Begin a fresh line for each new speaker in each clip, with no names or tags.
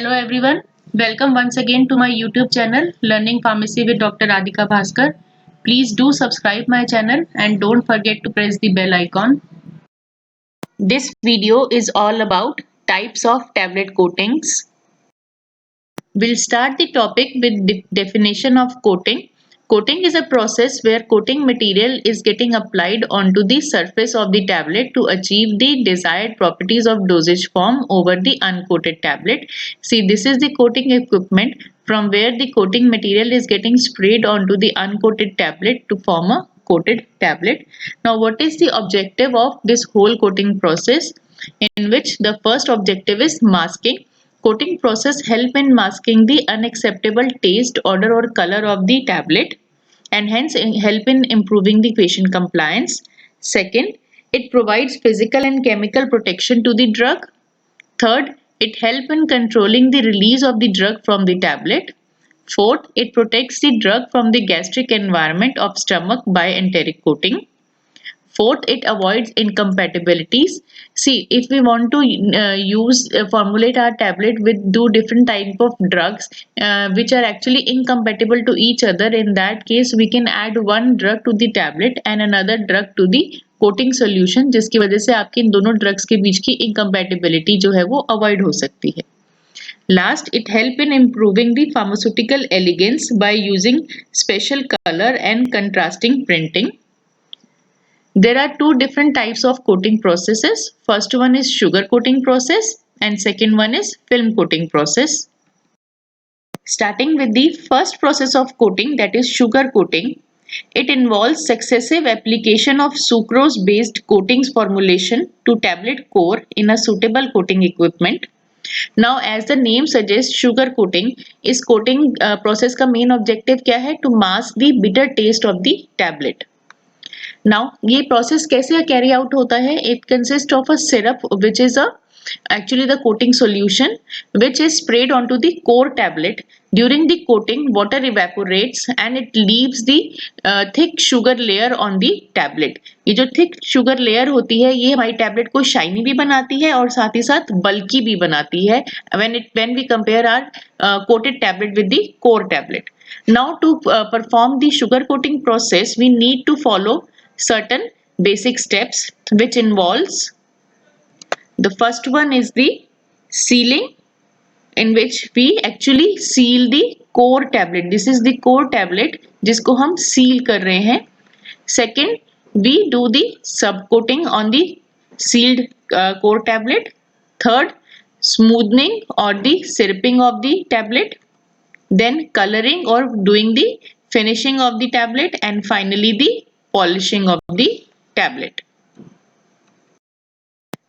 Hello everyone, welcome once again to my YouTube channel Learning Pharmacy with Dr. Radhika Bhaskar. Please do subscribe my channel and don't forget to press the bell icon. This video is all about types of tablet coatings. We'll start the topic with the definition of coating. Coating is a process where coating material is getting applied onto the surface of the tablet to achieve the desired properties of dosage form over the uncoated tablet. See, this is the coating equipment from where the coating material is getting sprayed onto the uncoated tablet to form a coated tablet. Now, what is the objective of this whole coating process? In which the first objective is masking. Coating process help in masking the unacceptable taste, odor or color of the tablet and hence help in improving the patient compliance. Second, it provides physical and chemical protection to the drug. Third, it help in controlling the release of the drug from the tablet. Fourth, it protects the drug from the gastric environment of stomach by enteric coating. Fourth, it avoids incompatibilities. See, if we want to formulate our tablet with two different type of drugs which are actually incompatible to each other, in that case we can add one drug to the tablet and another drug to the coating solution, जिसकी वजह से आपके इन दोनों drugs के बीच की incompatibility जो है वो avoid हो सकती है. Last, it help in improving the pharmaceutical elegance by using special color and contrasting printing. There are two different types of coating processes. First one is sugar coating process and second one is film coating process. Starting with the first process of coating, that is sugar coating. It involves successive application of sucrose based coatings formulation to tablet core in a suitable coating equipment. Now, as the name suggests, sugar coating, इस coating process का main objective क्या है? To mask the bitter taste of the tablet. Now, ये process कैसे carry out होता है? It consists of a syrup which is actually the coating solution which is sprayed onto the core tablet. During the coating, water evaporates and it leaves the thick sugar layer on the tablet. ये जो thick sugar layer होती है ये हमारी tablet को shiny भी बनाती है और साथ ही साथ bulky भी बनाती है when we compare our coated tablet with the core tablet. Now, to perform the sugar coating process, we need to follow certain basic steps which involves the first one is the sealing, in which we actually seal the core tablet. This is the core tablet जिसको हम seal कर रहे हैं. Second, we do the subcoating on the sealed core tablet. Third, smoothing or the syruping of the tablet. Then coloring or doing the finishing of the tablet, and finally the polishing of the tablet.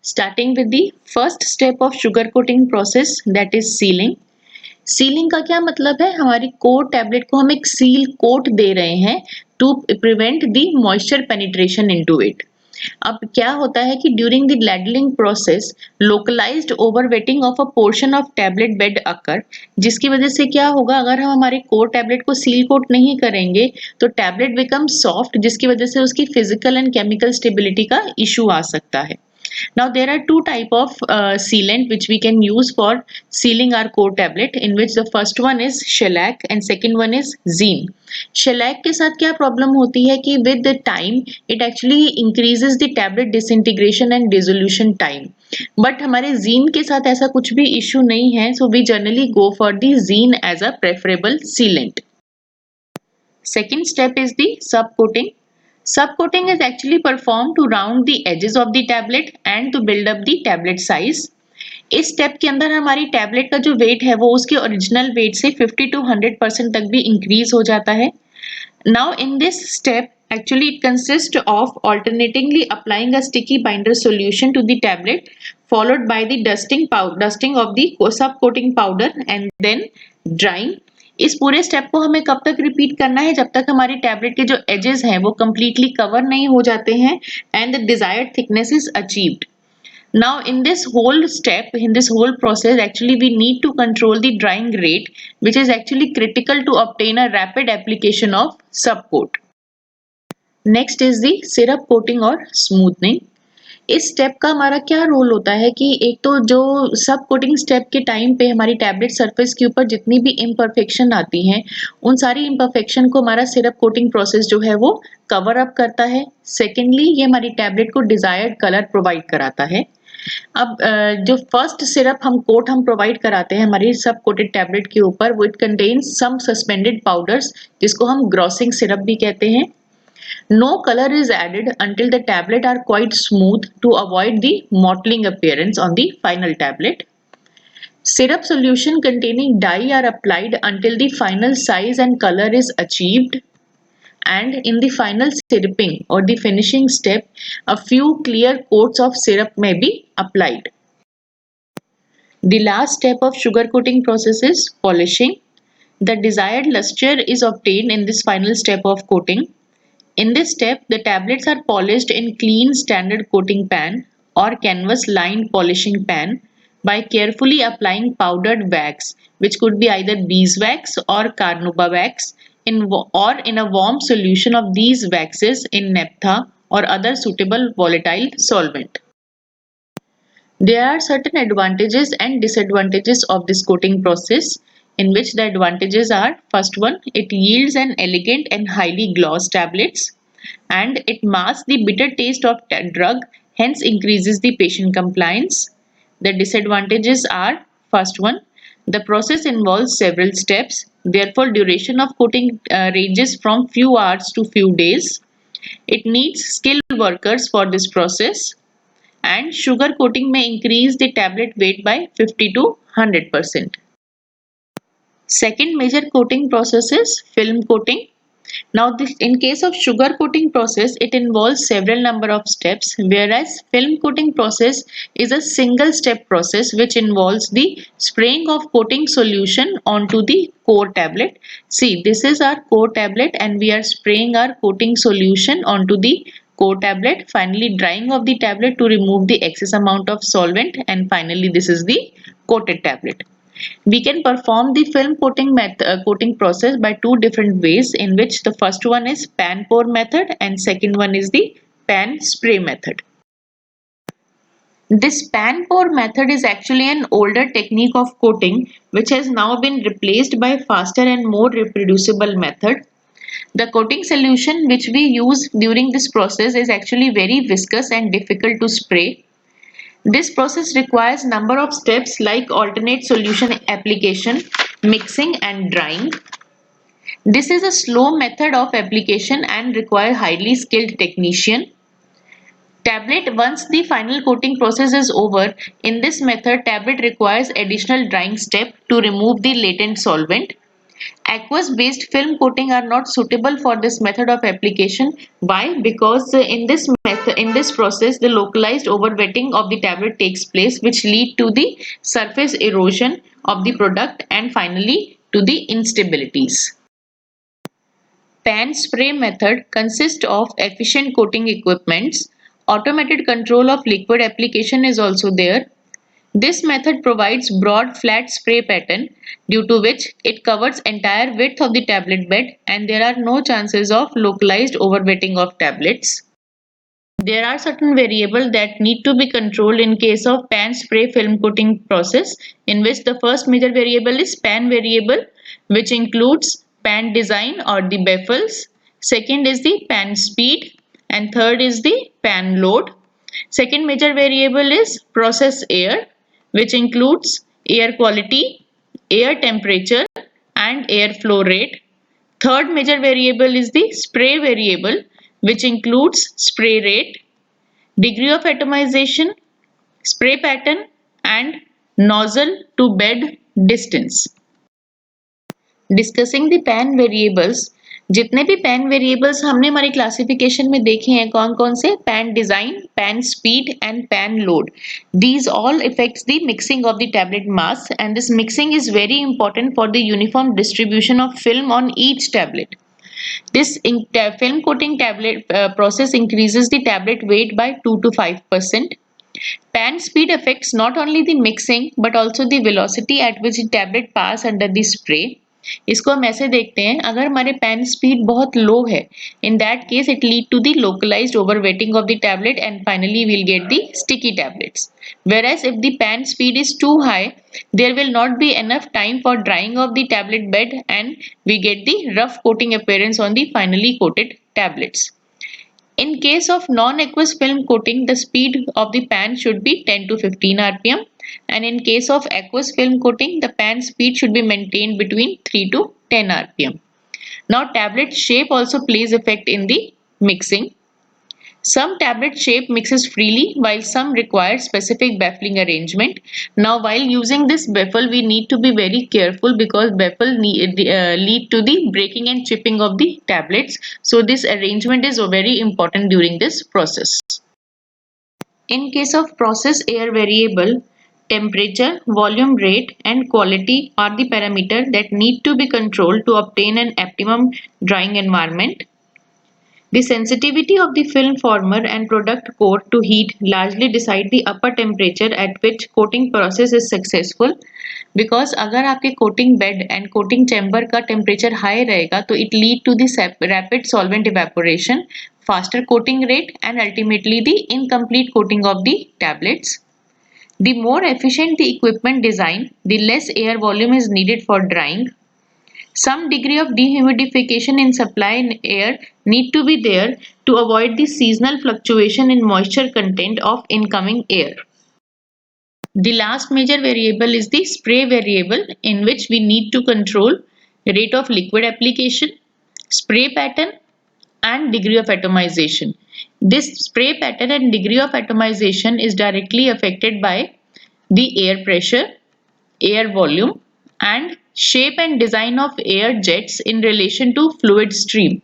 Starting with the first step of sugar coating process, that is sealing. Sealing का क्या मतलब है? हमारी core tablet को हम एक seal coat दे रहे हैं to prevent the moisture penetration into it. अब क्या होता है कि during the ladling process, localized overwetting of a portion of tablet bed occur, जिसकी वजह से क्या होगा, अगर हम हमारे core tablet को seal coat नहीं करेंगे तो tablet becomes soft, जिसकी वजह से उसकी physical and chemical stability का issue आ सकता है. Now, there are two type of sealant which we can use for sealing our core tablet, in which the first one is shellac and second one is zine. Shellac के साथ क्या problem होती है कि with the time it actually increases the tablet disintegration and dissolution time. But हमारे zine के साथ ऐसा कुछ भी issue नहीं है, so we generally go for the zine as a preferable sealant. Second step is the subcoating. Subcoating is actually performed to round the edges of the tablet and to build up the tablet size. इस step के अंदर हमारी tablet का जो wait है वो उसके original wait से 50 to 100% तक भी इंक्रीज हो जाता है. Now, in this step, actually it consists of alternatingly applying a sticky binder solution to the tablet, followed by the dusting of the subcoating powder and then drying. इस पूरे step को हमें कब तक रिपीट करना है? जब तक हमारी टैबलेट के जो एजेस हैं वो कम्प्लीटली कवर नहीं हो जाते हैं and the desired thickness is achieved. Now, in this whole step, in this whole process, actually we need to control the drying rate, which is actually critical to obtain a rapid application of subcoat. Next is the syrup coating or smoothing. इस step का हमारा क्या role होता है कि एक तो जो सब कोटिंग स्टेप के टाइम पे हमारी टैबलेट सरफेस के ऊपर जितनी भी इम्परफेक्शन आती हैं, उन सारी इम्परफेक्शन को हमारा सिरप कोटिंग प्रोसेस जो है वो कवर अप करता है। सेकेंडली, ये हमारी टैबलेट को डिजायर्ड कलर प्रोवाइड कराता है। अब जो फर्स्ट सिरप हम प्रोवाइड कराते हैं हमारी सब कोटेड टैबलेट के ऊपर, वो it contains some suspended powders, जिसको हम ग्रॉसिंग सिरप भी कहते हैं। No color is added until the tablet are quite smooth to avoid the mottling appearance on the final tablet. Syrup solution containing dye are applied until the final size and color is achieved. And in the final syruping or the finishing step, a few clear coats of syrup may be applied. The last step of sugar coating process is polishing. The desired luster is obtained in this final step of coating. In this step, the tablets are polished in clean standard coating pan or canvas lined polishing pan by carefully applying powdered wax, which could be either beeswax or carnauba wax, or in a warm solution of these waxes in naphtha or other suitable volatile solvent. There are certain advantages and disadvantages of this coating process, in which the advantages are: first one, it yields an elegant and highly glossed tablets, and it masks the bitter taste of drug, hence increases the patient compliance. The disadvantages are: first one, the process involves several steps, therefore duration of coating ranges from few hours to few days. It needs skilled workers for this process, and sugar coating may increase the tablet weight by 50 to 100%. Second major coating process is film coating. Now, in case of sugar coating process, it involves several number of steps, whereas film coating process is a single step process which involves the spraying of coating solution onto the core tablet. See, this is our core tablet and we are spraying our coating solution onto the core tablet, finally drying of the tablet to remove the excess amount of solvent, and finally this is the coated tablet. We can perform the film coating process by two different ways, in which the first one is pan pour method and second one is the pan spray method. This pan pour method is actually an older technique of coating which has now been replaced by faster and more reproducible method. The coating solution which we use during this process is actually very viscous and difficult to spray. This process requires number of steps like alternate solution application, mixing and drying. This is a slow method of application and requires highly skilled technician. Tablet, once the final coating process is over, in this method tablet requires additional drying step to remove the latent solvent. Aqueous based film coating are not suitable for this method of application. Why? Because in this process the localized overwetting of the tablet takes place, which lead to the surface erosion of the product and finally to the instabilities. Pan spray method consists of efficient coating equipments. Automated control of liquid application is also there. This method provides broad flat spray pattern, due to which it covers entire width of the tablet bed and there are no chances of localized overwetting of tablets. There are certain variables that need to be controlled in case of pan spray film coating process, in which the first major variable is pan variable, which includes pan design or the baffles. Second is the pan speed and third is the pan load. Second major variable is process air, which includes air quality, air temperature and air flow rate. Third major variable is the spray variable, which includes spray rate, degree of atomization, spray pattern and nozzle to bed distance. Discussing the pan variables, जितने भी pan variables हमने हमारी classification में देखे हैं कौन कौन से, pan design, pan speed and pan load, these all affects the mixing of the tablet mass and this mixing is very important for the uniform distribution of film on each tablet. This film coating tablet process increases the tablet weight by 2 to 5%. Pan speed affects not only the mixing but also the velocity at which the tablet pass under the spray. इसको हम ऐसे देखते हैं, अगर हमारे pen speed बहुत लो है, in that case it lead to the localized overweighting of the tablet and finally we'll get the sticky tablets. Whereas if the pen speed is too high, there will not be enough time for drying of the tablet bed and we get the rough coating appearance on the finally coated tablets. In case of non-aqueous film coating, the speed of the pan should be 10 to 15 rpm, and in case of aqueous film coating, the pan speed should be maintained between 3 to 10 rpm. Now tablet shape also plays effect in the mixing. Some tablet shape mixes freely while some require specific baffling arrangement. Now while using this baffle we need to be very careful because baffle lead to the breaking and chipping of the tablets. So this arrangement is very important during this process. In case of process air variable, temperature, volume rate and quality are the parameters that need to be controlled to obtain an optimum drying environment. The sensitivity of the film former and product core to heat largely decide the upper temperature at which coating process is successful. Because अगर आपके coating bed and coating chamber का temperature high रहेगा तो it lead to the rapid solvent evaporation, faster coating rate and ultimately the incomplete coating of the tablets. The more efficient the equipment design, the less air volume is needed for drying. Some degree of dehumidification in supply air need to be there to avoid the seasonal fluctuation in moisture content of incoming air. The last major variable is the spray variable, in which we need to control rate of liquid application, spray pattern and degree of atomization. This spray pattern and degree of atomization is directly affected by the air pressure, air volume and shape and design of air jets in relation to fluid stream.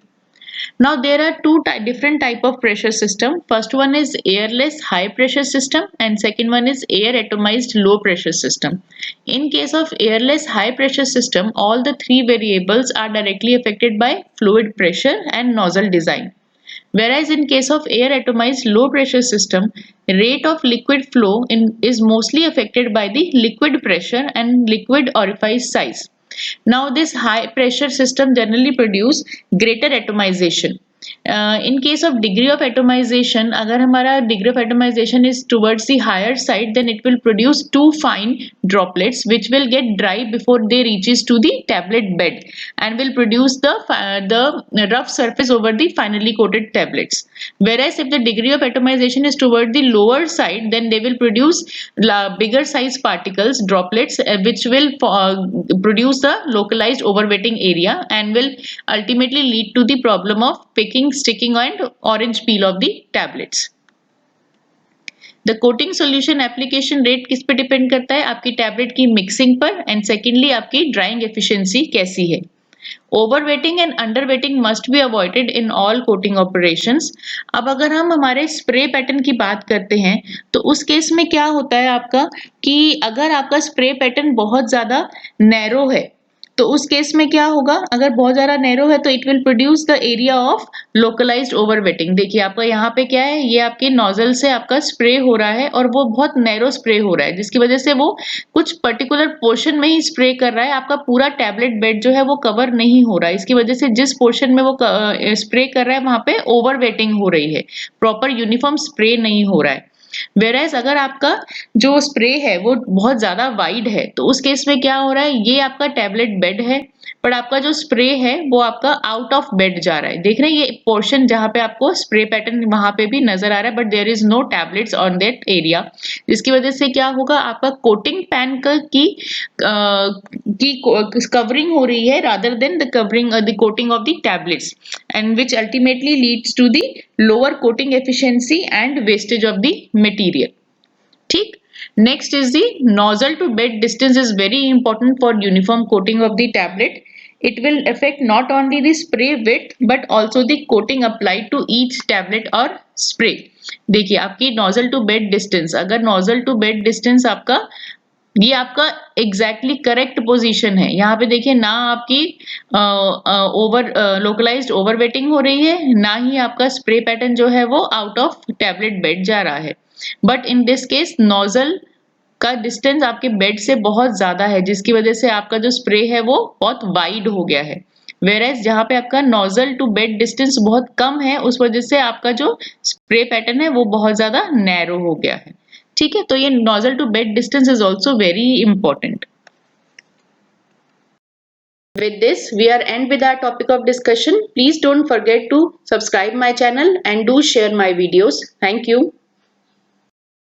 Now there are two different type of pressure system. First one is airless high pressure system and second one is air atomized low pressure system. In case of airless high pressure system, all the three variables are directly affected by fluid pressure and nozzle design. Whereas in case of air atomized low pressure system, rate of liquid flow is mostly affected by the liquid pressure and liquid orifice size. Now this high pressure system generally produce greater atomization. In case of degree of atomization, अगर हमारा degree of atomization is towards the higher side, then it will produce too fine droplets which will get dry before they reaches to the tablet bed and will produce the rough surface over the finally coated tablets. Whereas if the degree of atomization is toward the lower side, then they will produce bigger size particles, droplets, which will produce a localized overweighting area and will ultimately lead to the problem of picking, sticking and orange peel of the tablets. The coating solution application rate किस पे depend करता है? आपकी tablet की mixing पर and secondly आपकी drawing efficiency कैसी है. Overweighting and underweighting must be avoided in all coating operations. अब अगर हम हमारे स्प्रे पैटर्न की बात करते हैं तो उस केस में क्या होता है आपका कि अगर आपका स्प्रे पैटर्न बहुत ज़्यादा नैरो है तो उस केस में क्या होगा, अगर बहुत ज़्यादा नैरो है तो it will produce the area of localised overweighting. देखिए आपका यहाँ पे क्या है, ये आपके नोजल से आपका स्प्रे हो रहा है और वो बहुत नैरो स्प्रे हो रहा है जिसकी वजह से वो कुछ पर्टिकुलर पोर्शन में ही स्प्रे कर रहा है, आपका पूरा टैबलेट बेड जो है वो कवर नहीं हो रहा है. इसकी वजह से जिस पोर्शन में वो स्प्रे कर रहा है वहाँ पे ओवरवेटिंग हो रही है, प्रॉपर यूनिफॉर्म स्प्रे नहीं हो रहा है. वेराइज अगर आपका जो स्प्रे है वो बहुत ज्यादा वाइड है तो उस केस में क्या हो रहा है, ये आपका टैबलेट बेड है पर आपका जो स्प्रे है वो आपका आउट ऑफ बेड जा रहा है. देख रहे हैं ये पोर्शन जहां पे आपको स्प्रे पैटर्न वहां पे भी नजर आ रहा है but there is no tablets on that area. जिसकी वजह से क्या होगा, आपका कोटिंग पैन की कवरिंग हो रही है rather than the covering the coating of the tablets and which ultimately leads to the lower coating efficiency and wastage of the material. ठीक. Next is the nozzle to bed distance is very important for uniform coating of the tablet. It will affect not only the spray width but also the coating applied to each tablet or spray. देखिए आपकी nozzle to bed distance, अगर nozzle to bed distance आपका ये आपका exactly correct position है. यहाँ पे देखिए ना आपकी लोकलाइज्ड ओवरवेटिंग हो रही है ना ही आपका स्प्रे पैटर्न जो है वो आउट ऑफ टैबलेट बेड जा रहा है. But in this case nozzle का डिस्टेंस आपके बेड से बहुत ज्यादा है, जिसकी वजह से आपका जो स्प्रे है वो बहुत वाइड हो गया है। वेयरएज जहाँ पे आपका नोजल टू बेड डिस्टेंस बहुत कम है, उस वजह से आपका जो स्प्रे पैटर्न है वो बहुत ज्यादा नैरो हो गया है। ठीक है, तो ये nozzle to bed distance is also very important. With this, we are end with our topic of discussion. Please don't forget to subscribe my channel and do share my videos. Thank you.